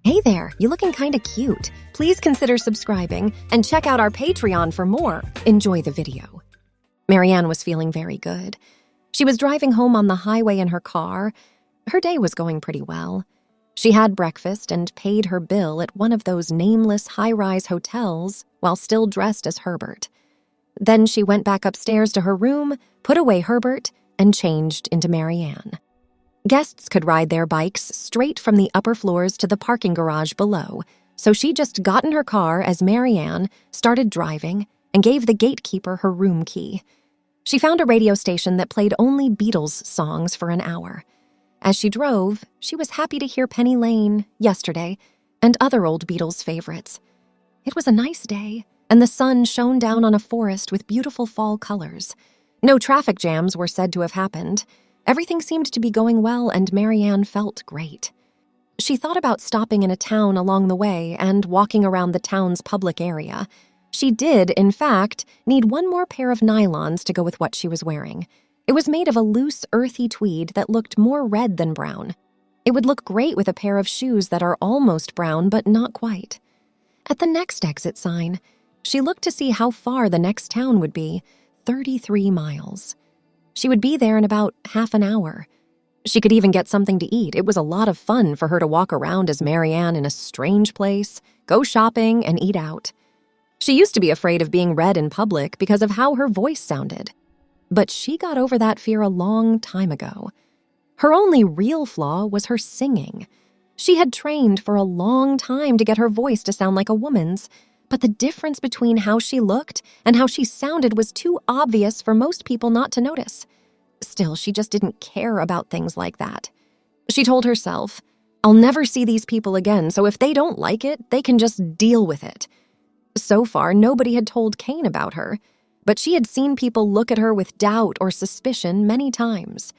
Hey there, you looking kinda cute. Please consider subscribing and check out our Patreon for more. Enjoy the video. Marianne was feeling very good. She was driving home on the highway in her car. Her day was going pretty well. She had breakfast and paid her bill at one of those nameless high-rise hotels while still dressed as Herbert. Then she went back upstairs to her room, put away Herbert, and changed into Marianne. Guests could ride their bikes straight from the upper floors to the parking garage below, so she just got in her car as Marianne started driving and gave the gatekeeper her room key. She found a radio station that played only Beatles songs for an hour. As she drove, she was happy to hear Penny Lane, Yesterday, and other old Beatles favorites. It was a nice day, and the sun shone down on a forest with beautiful fall colors. No traffic jams were said to have happened. Everything seemed to be going well, and Marianne felt great. She thought about stopping in a town along the way and walking around the town's public area. She did, in fact, need one more pair of nylons to go with what she was wearing. It was made of a loose, earthy tweed that looked more red than brown. It would look great with a pair of shoes that are almost brown, but not quite. At the next exit sign, she looked to see how far the next town would be, 33 miles. She would be there in about half an hour. She could even get something to eat. It was a lot of fun for her to walk around as Marianne in a strange place, go shopping, and eat out. She used to be afraid of being read in public because of how her voice sounded. But she got over that fear a long time ago. Her only real flaw was her singing. She had trained for a long time to get her voice to sound like a woman's, but the difference between how she looked and how she sounded was too obvious for most people not to notice. Still, she just didn't care about things like that. She told herself, "I'll never see these people again, so if they don't like it, they can just deal with it." So far, nobody had told Kane about her, but she had seen people look at her with doubt or suspicion many times.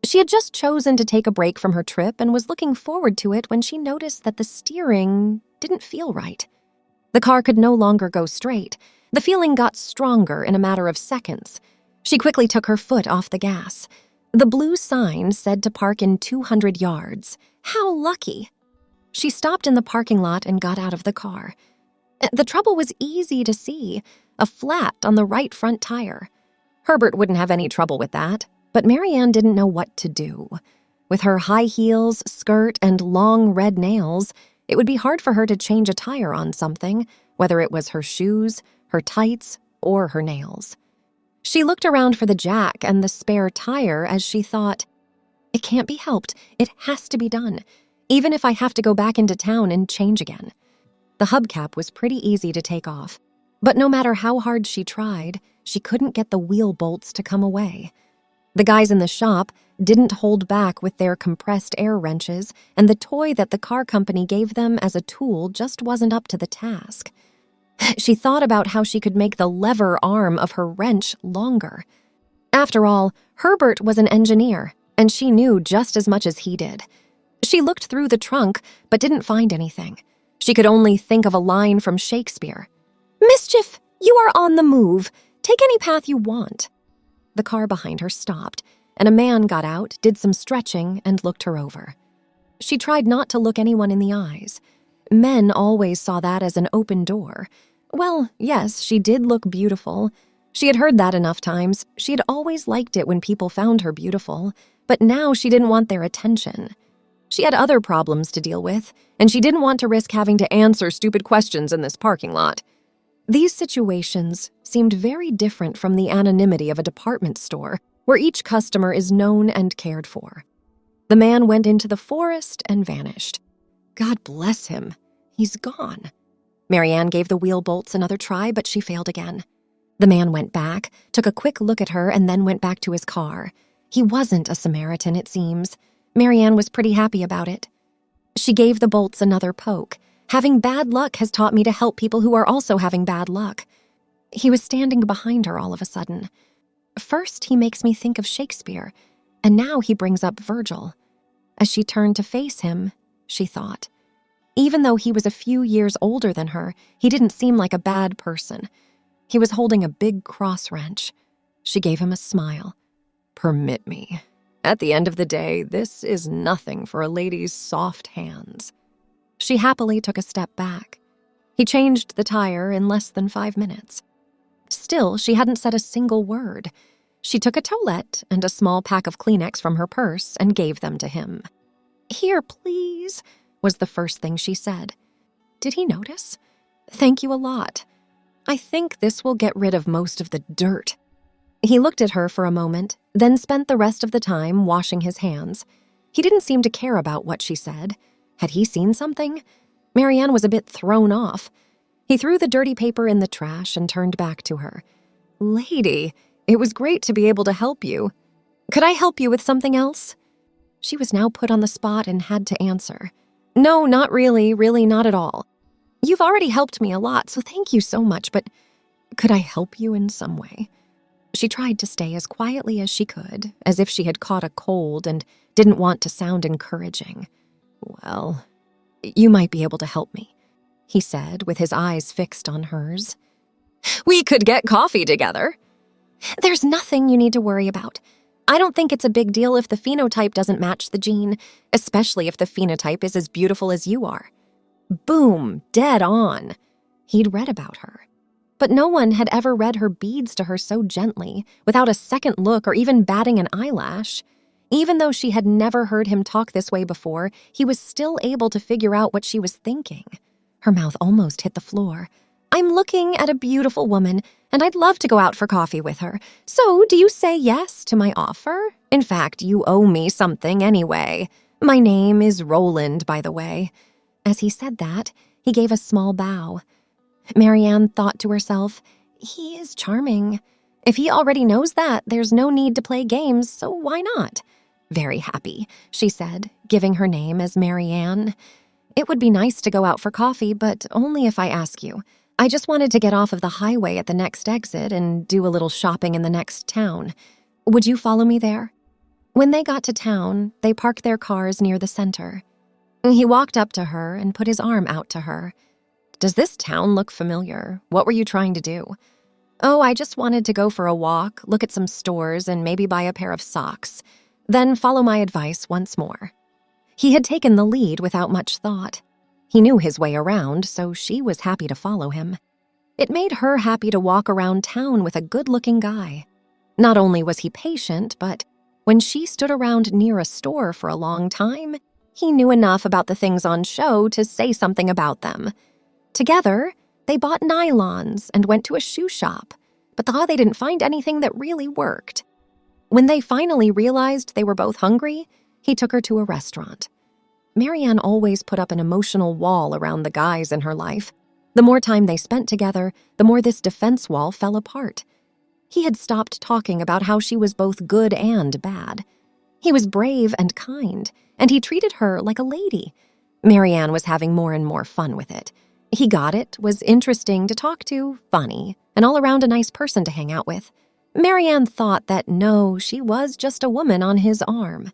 She had just chosen to take a break from her trip and was looking forward to it when she noticed that the steering didn't feel right. The car could no longer go straight. The feeling got stronger in a matter of seconds. She quickly took her foot off the gas. The blue sign said to park in 200 yards. How lucky! She stopped in the parking lot and got out of the car. The trouble was easy to see, a flat on the right front tire. Herbert wouldn't have any trouble with that, but Marianne didn't know what to do. With her high heels, skirt, and long red nails, it would be hard for her to change a tire on something, whether it was her shoes, her tights, or her nails. She looked around for the jack and the spare tire as she thought, "It can't be helped. It has to be done, even if I have to go back into town and change again." The hubcap was pretty easy to take off, but no matter how hard she tried, she couldn't get the wheel bolts to come away. The guys in the shop didn't hold back with their compressed air wrenches, and the toy that the car company gave them as a tool just wasn't up to the task. She thought about how she could make the lever arm of her wrench longer. After all, Herbert was an engineer, and she knew just as much as he did. She looked through the trunk, but didn't find anything. She could only think of a line from Shakespeare. "Mischief, you are on the move. Take any path you want." The car behind her stopped, and a man got out, did some stretching, and looked her over. She tried not to look anyone in the eyes. Men always saw that as an open door. Well, yes, she did look beautiful. She had heard that enough times. She had always liked it when people found her beautiful, but now she didn't want their attention. She had other problems to deal with, and she didn't want to risk having to answer stupid questions in this parking lot. These situations seemed very different from the anonymity of a department store, where each customer is known and cared for. The man went into the forest and vanished. God bless him. He's gone. Marianne gave the wheel bolts another try, but she failed again. The man went back, took a quick look at her, and then went back to his car. He wasn't a Samaritan, it seems. Marianne was pretty happy about it. She gave the bolts another poke. Having bad luck has taught me to help people who are also having bad luck. He was standing behind her all of a sudden. First, he makes me think of Shakespeare, and now he brings up Virgil. As she turned to face him, she thought. Even though he was a few years older than her, he didn't seem like a bad person. He was holding a big cross wrench. She gave him a smile. "Permit me. At the end of the day, this is nothing for a lady's soft hands." She happily took a step back. He changed the tire in less than 5 minutes. Still, she hadn't said a single word. She took a towelette and a small pack of Kleenex from her purse and gave them to him. "Here, please," was the first thing she said. Did he notice? "Thank you a lot. I think this will get rid of most of the dirt." He looked at her for a moment, then spent the rest of the time washing his hands. He didn't seem to care about what she said. Had he seen something? Marianne was a bit thrown off. He threw the dirty paper in the trash and turned back to her. "Lady, it was great to be able to help you. Could I help you with something else?" She was now put on the spot and had to answer. "No, not really, not at all. You've already helped me a lot, so thank you so much, but could I help you in some way?" She tried to stay as quietly as she could, as if she had caught a cold and didn't want to sound encouraging. "Well, you might be able to help me," he said, with his eyes fixed on hers. "We could get coffee together." "There's nothing you need to worry about. I don't think it's a big deal if the phenotype doesn't match the gene, especially if the phenotype is as beautiful as you are." Boom, dead on. He'd read about her. But no one had ever read her beads to her so gently, without a second look or even batting an eyelash. Even though she had never heard him talk this way before, he was still able to figure out what she was thinking. Her mouth almost hit the floor. "I'm looking at a beautiful woman, and I'd love to go out for coffee with her. So, do you say yes to my offer? In fact, you owe me something anyway. My name is Roland, by the way." As he said that, he gave a small bow. Marianne thought to herself, he is charming. If he already knows that, there's no need to play games, so why not? "Very happy," she said, giving her name as Marianne. "It would be nice to go out for coffee, but only if I ask you. I just wanted to get off of the highway at the next exit and do a little shopping in the next town. Would you follow me there?" When they got to town, they parked their cars near the center. He walked up to her and put his arm out to her. "Does this town look familiar? What were you trying to do?" "Oh, I just wanted to go for a walk, look at some stores, and maybe buy a pair of socks. Then follow my advice once more." He had taken the lead without much thought. He knew his way around, so she was happy to follow him. It made her happy to walk around town with a good-looking guy. Not only was he patient, but when she stood around near a store for a long time, he knew enough about the things on show to say something about them. Together, they bought nylons and went to a shoe shop, but thought they didn't find anything that really worked. When they finally realized they were both hungry, he took her to a restaurant. Marianne always put up an emotional wall around the guys in her life. The more time they spent together, the more this defense wall fell apart. He had stopped talking about how she was both good and bad. He was brave and kind, and he treated her like a lady. Marianne was having more and more fun with it. He got it, was interesting to talk to, funny, and all around a nice person to hang out with. Marianne thought that no, she was just a woman on his arm.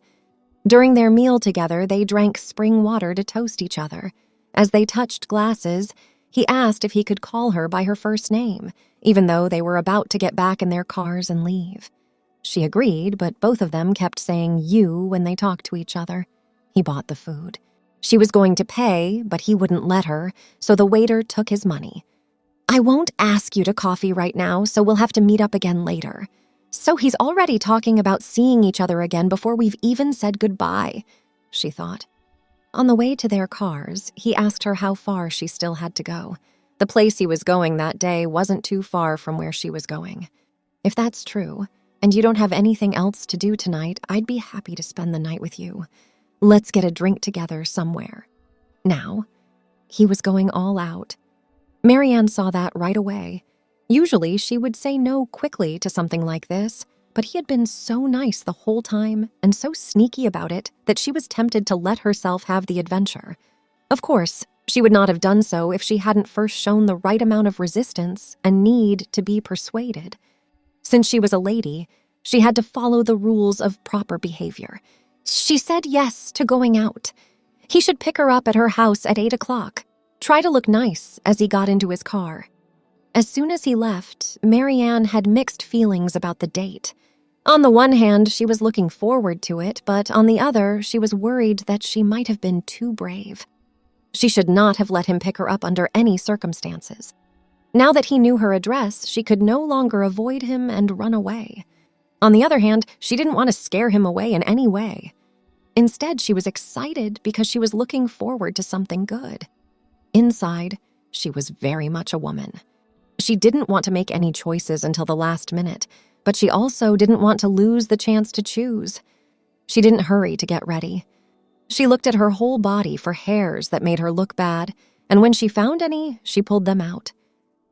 During their meal together, they drank spring water to toast each other. As they touched glasses, he asked if he could call her by her first name, even though they were about to get back in their cars and leave. She agreed, but both of them kept saying you when they talked to each other. He bought the food. She was going to pay, but he wouldn't let her, so the waiter took his money. "I won't ask you to coffee right now, so we'll have to meet up again later." So he's already talking about seeing each other again before we've even said goodbye, she thought. On the way to their cars, he asked her how far she still had to go. The place he was going that day wasn't too far from where she was going. "If that's true, and you don't have anything else to do tonight, I'd be happy to spend the night with you. Let's get a drink together somewhere." Now, he was going all out. Marianne saw that right away. Usually, she would say no quickly to something like this, but he had been so nice the whole time and so sneaky about it that she was tempted to let herself have the adventure. Of course, she would not have done so if she hadn't first shown the right amount of resistance and need to be persuaded. Since she was a lady, she had to follow the rules of proper behavior. She said yes to going out. He should pick her up at her house at 8 o'clock. Try to look nice as he got into his car. As soon as he left, Marianne had mixed feelings about the date. On the one hand, she was looking forward to it, but on the other, she was worried that she might have been too brave. She should not have let him pick her up under any circumstances. Now that he knew her address, she could no longer avoid him and run away. On the other hand, she didn't want to scare him away in any way. Instead, she was excited because she was looking forward to something good. Inside, she was very much a woman. She didn't want to make any choices until the last minute, but she also didn't want to lose the chance to choose. She didn't hurry to get ready. She looked at her whole body for hairs that made her look bad, and when she found any, she pulled them out.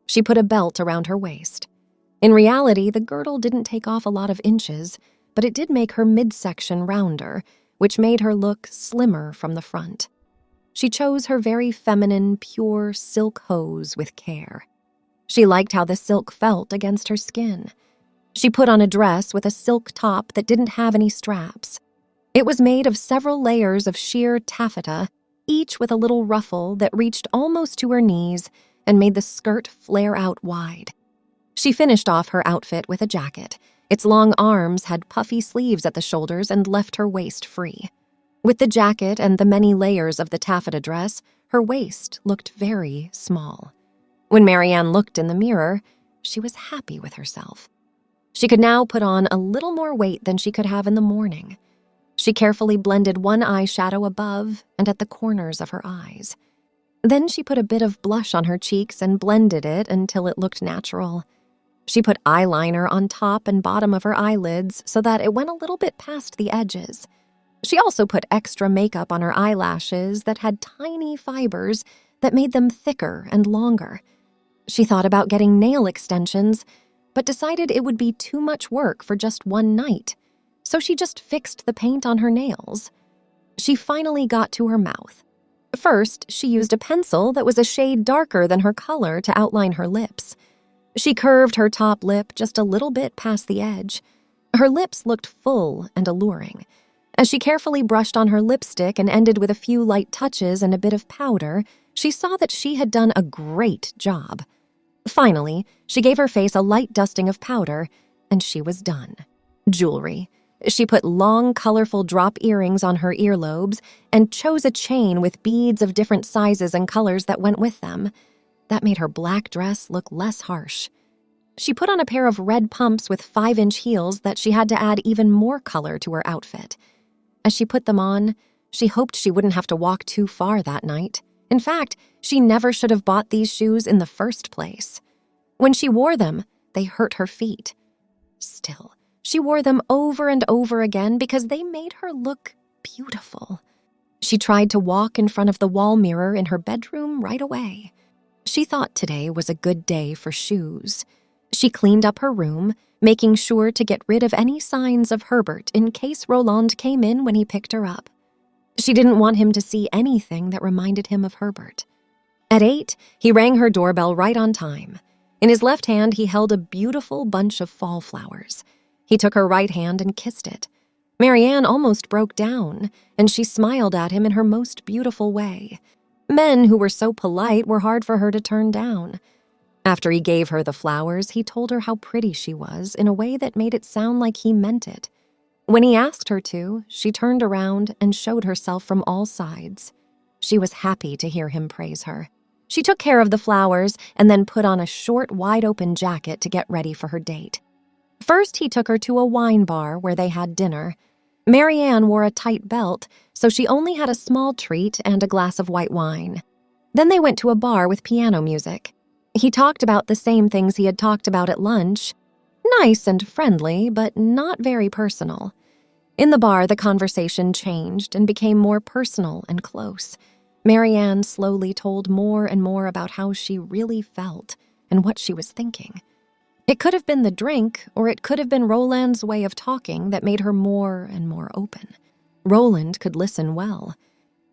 She put a belt around her waist. In reality, the girdle didn't take off a lot of inches, but it did make her midsection rounder, which made her look slimmer from the front. She chose her very feminine, pure silk hose with care. She liked how the silk felt against her skin. She put on a dress with a silk top that didn't have any straps. It was made of several layers of sheer taffeta, each with a little ruffle that reached almost to her knees and made the skirt flare out wide. She finished off her outfit with a jacket. Its long arms had puffy sleeves at the shoulders and left her waist free. With the jacket and the many layers of the taffeta dress, her waist looked very small. When Marianne looked in the mirror, she was happy with herself. She could now put on a little more weight than she could have in the morning. She carefully blended one eyeshadow above and at the corners of her eyes. Then she put a bit of blush on her cheeks and blended it until it looked natural. She put eyeliner on top and bottom of her eyelids so that it went a little bit past the edges. She also put extra makeup on her eyelashes that had tiny fibers that made them thicker and longer. She thought about getting nail extensions, but decided it would be too much work for just one night, so she just fixed the paint on her nails. She finally got to her mouth. First, she used a pencil that was a shade darker than her color to outline her lips. She curved her top lip just a little bit past the edge. Her lips looked full and alluring. As she carefully brushed on her lipstick and ended with a few light touches and a bit of powder, she saw that she had done a great job. Finally, she gave her face a light dusting of powder, and she was done. Jewelry. She put long, colorful drop earrings on her earlobes and chose a chain with beads of different sizes and colors that went with them. That made her black dress look less harsh. She put on a pair of red pumps with 5-inch heels that she had to add even more color to her outfit. As she put them on, she hoped she wouldn't have to walk too far that night. In fact, she never should have bought these shoes in the first place. When she wore them, they hurt her feet. Still, she wore them over and over again because they made her look beautiful. She tried to walk in front of the wall mirror in her bedroom right away. She thought today was a good day for shoes. She cleaned up her room, making sure to get rid of any signs of Herbert in case Roland came in when he picked her up. She didn't want him to see anything that reminded him of Herbert. At 8, he rang her doorbell right on time. In his left hand, he held a beautiful bunch of fall flowers. He took her right hand and kissed it. Marianne almost broke down, and she smiled at him in her most beautiful way. Men who were so polite were hard for her to turn down. After he gave her the flowers, he told her how pretty she was in a way that made it sound like he meant it. When he asked her to, she turned around and showed herself from all sides. She was happy to hear him praise her. She took care of the flowers and then put on a short, wide-open jacket to get ready for her date. First, he took her to a wine bar where they had dinner. Marianne wore a tight belt, so she only had a small treat and a glass of white wine. Then they went to a bar with piano music. He talked about the same things he had talked about at lunch. Nice and friendly, but not very personal. In the bar, the conversation changed and became more personal and close. Marianne slowly told more and more about how she really felt and what she was thinking. It could have been the drink, or it could have been Roland's way of talking that made her more and more open. Roland could listen well.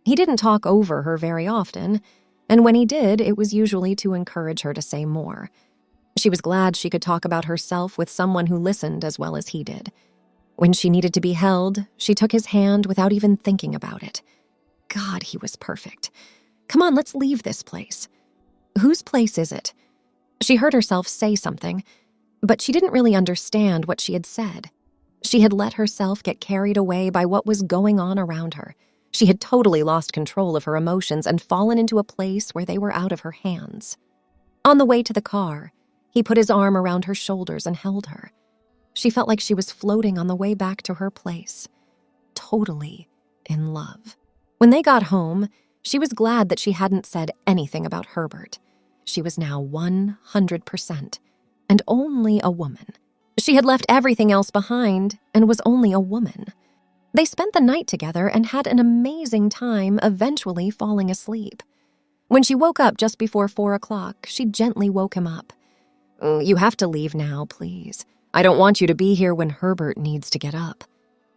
He didn't talk over her very often, and when he did, it was usually to encourage her to say more. She was glad she could talk about herself with someone who listened as well as he did. When she needed to be held, she took his hand without even thinking about it. God, he was perfect. Come on, let's leave this place. Whose place is it? She heard herself say something, but she didn't really understand what she had said. She had let herself get carried away by what was going on around her. She had totally lost control of her emotions and fallen into a place where they were out of her hands. On the way to the car, he put his arm around her shoulders and held her. She felt like she was floating on the way back to her place, totally in love. When they got home, she was glad that she hadn't said anything about Herbert. She was now 100%, and only a woman. She had left everything else behind and was only a woman. They spent the night together and had an amazing time, eventually falling asleep. When she woke up just before 4 o'clock, she gently woke him up. "You have to leave now, please. I don't want you to be here when Herbert needs to get up."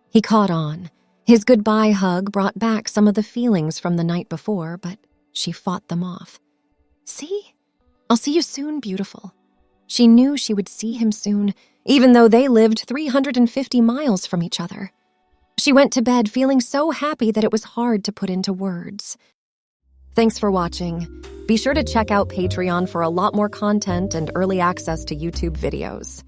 He caught on. His goodbye hug brought back some of the feelings from the night before, but she fought them off. "See? I'll see you soon, beautiful." She knew she would see him soon, even though they lived 350 miles from each other. She went to bed feeling so happy that it was hard to put into words. Thanks for watching. Be sure to check out Patreon for a lot more content and early access to YouTube videos.